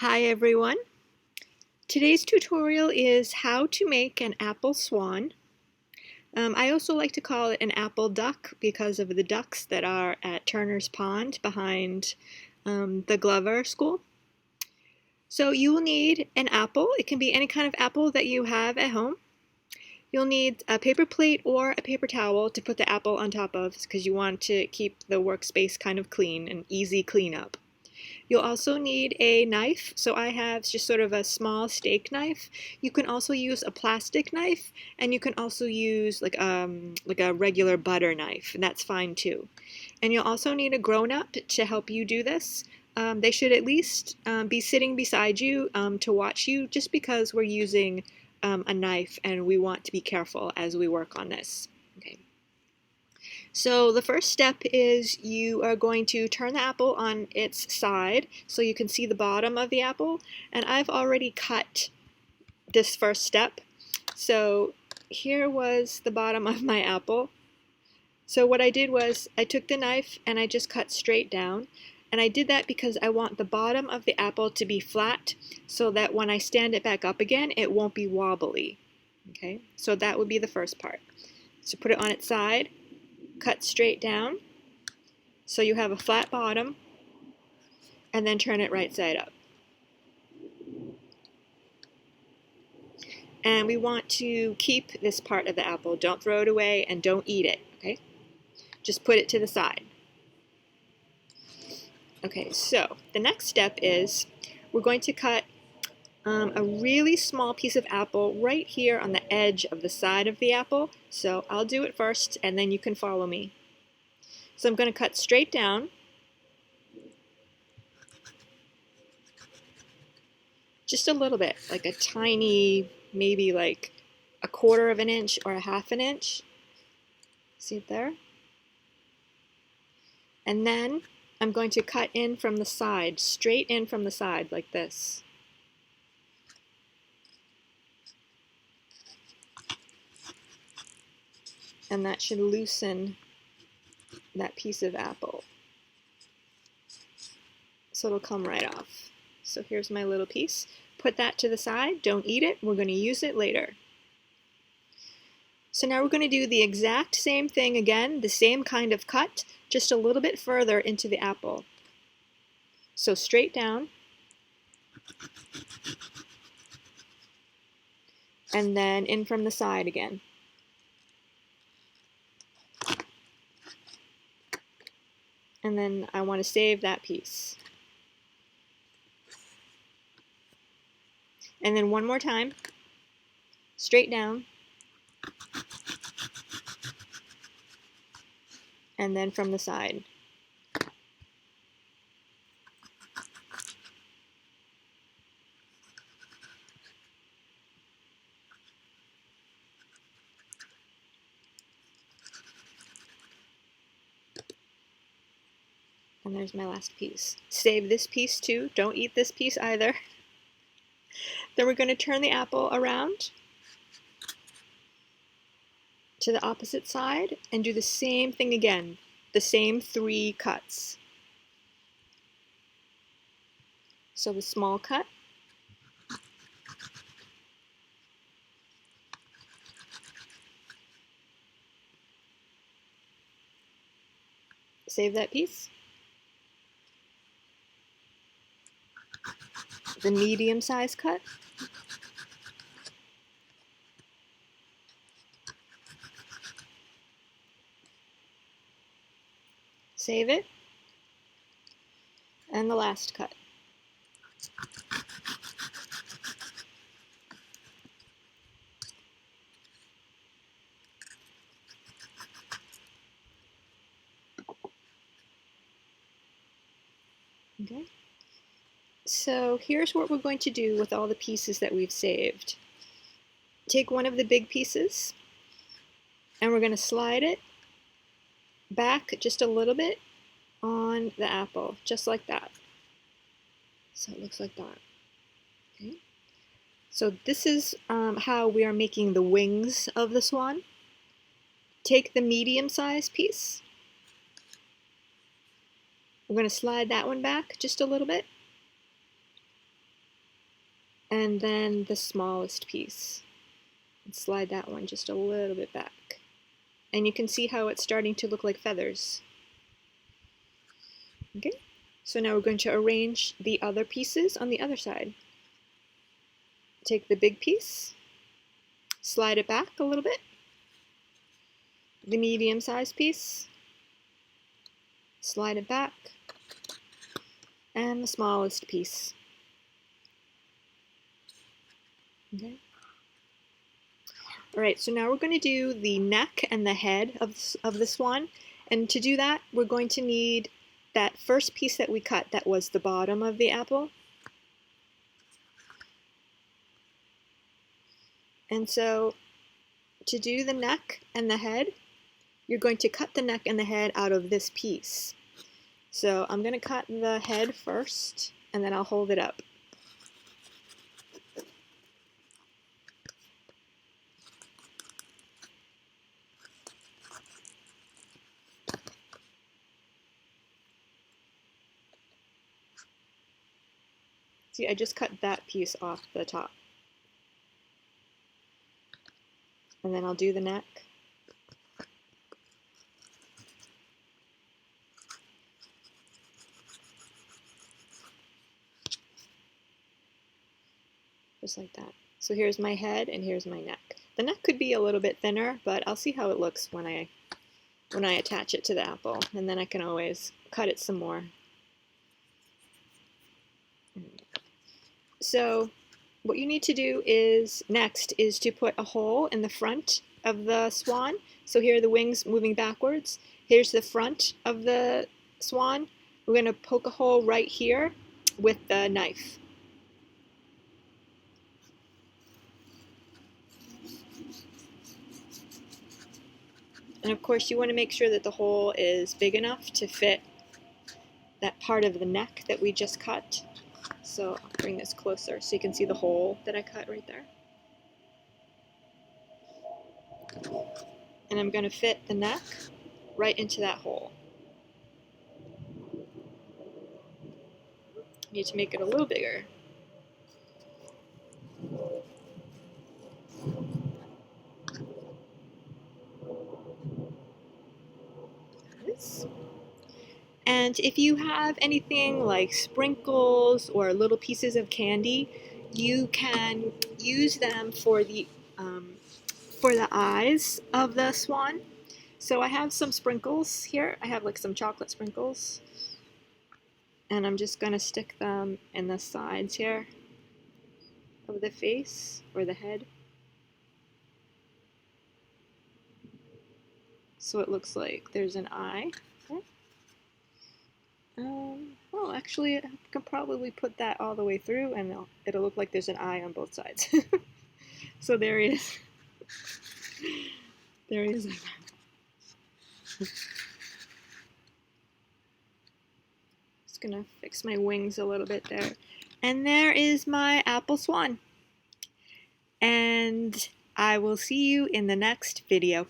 Hi everyone. Today's tutorial is how to make an apple swan. I also like to call it an apple duck because of the ducks that are at Turner's Pond behind the Glover School. So you will need an apple. It can be any kind of apple that you have at home. You'll need a paper plate or a paper towel to put the apple on top of because you want to keep the workspace kind of clean and easy cleanup. You'll also need a knife, so I have just sort of a small steak knife. You can also use a plastic knife, and you can also use like a regular butter knife, and that's fine too. And you'll also need a grown-up to help you do this. They should at least be sitting beside you to watch you, just because we're using a knife and we want to be careful as we work on this. Okay. So the first step is you are going to turn the apple on its side so you can see the bottom of the apple. And I've already cut this first step. So here was the bottom of my apple. So what I did was I took the knife and I just cut straight down. And I did that because I want the bottom of the apple to be flat so that when I stand it back up again, it won't be wobbly. Okay, so that would be the first part. So put it on its side. Cut straight down so you have a flat bottom, and then turn it right side up. And we want to keep this part of the apple. Don't throw it away and don't eat it, okay? Just put it to the side. Okay, so the next step is we're going to cut a really small piece of apple right here on the edge of the side of the apple. So I'll do it first and then you can follow me. So I'm going to cut straight down. Just a little bit, like a tiny, maybe like a 1/4 of an inch or a 1/2 an inch. See it there? And then I'm going to cut in from the side, straight in from the side like this. And that should loosen that piece of apple. So it'll come right off. So here's my little piece. Put that to the side, don't eat it, we're going to use it later. So now we're going to do the exact same thing again, the same kind of cut, just a little bit further into the apple. So straight down, and then in from the side again. And then I want to save that piece. And then one more time, straight down, and then from the side. And there's my last piece. Save this piece too, don't eat this piece either. Then we're going to turn the apple around to the opposite side and do the same thing again, the same 3 cuts. So the small cut, save that piece. The medium size cut, save it, and the last cut. Okay. So here's what we're going to do with all the pieces that we've saved. Take one of the big pieces, and we're going to slide it back just a little bit on the apple, just like that. So it looks like that. Okay. So this is how we are making the wings of the swan. Take the medium-sized piece. We're going to slide that one back just a little bit. and then the smallest piece. And slide that one just a little bit back. And you can see how it's starting to look like feathers. Okay, so now we're going to arrange the other pieces on the other side. Take the big piece, slide it back a little bit, the medium-sized piece, slide it back, and the smallest piece. Okay. Alright, so now we're going to do the neck and the head of the swan, and to do that we're going to need that first piece that we cut that was the bottom of the apple. And so to do the neck and the head, you're going to cut the neck and the head out of this piece. So I'm going to cut the head first, and then I'll hold it up. See, I just cut that piece off the top. And then I'll do the neck. Just like that. So here's my head and here's my neck. The neck could be a little bit thinner, but I'll see how it looks when I attach it to the apple, and then I can always cut it some more. So what you need to do next is to put a hole in the front of the swan. So here are the wings moving backwards. Here's the front of the swan. We're going to poke a hole right here with the knife. And of course you want to make sure that the hole is big enough to fit that part of the neck that we just cut. So I'll bring this closer so you can see the hole that I cut right there. And I'm going to fit the neck right into that hole. I need to make it a little bigger. And if you have anything like sprinkles or little pieces of candy, you can use them for the eyes of the swan. So I have some sprinkles here. I have like some chocolate sprinkles. And I'm just going to stick them in the sides here of the face or the head. So it looks like there's an eye. Okay. Well, actually, I can probably put that all the way through, and it'll look like there's an eye on both sides. So there he is. There he is. Just gonna fix my wings a little bit there. And there is my apple swan. And I will see you in the next video.